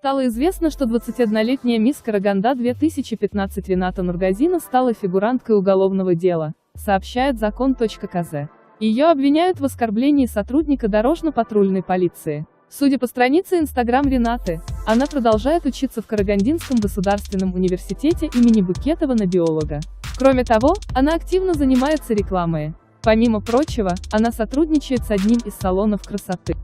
Стало известно, что 21-летняя мисс Караганда 2015 Рената Нургазина стала фигуранткой уголовного дела, сообщает Закон.кз. Ее обвиняют в оскорблении сотрудника дорожно-патрульной полиции. Судя по странице Инстаграм Ренаты, она продолжает учиться в Карагандинском государственном университете имени Букетова на биолога. Кроме того, она активно занимается рекламой. Помимо прочего, она сотрудничает с одним из салонов красоты.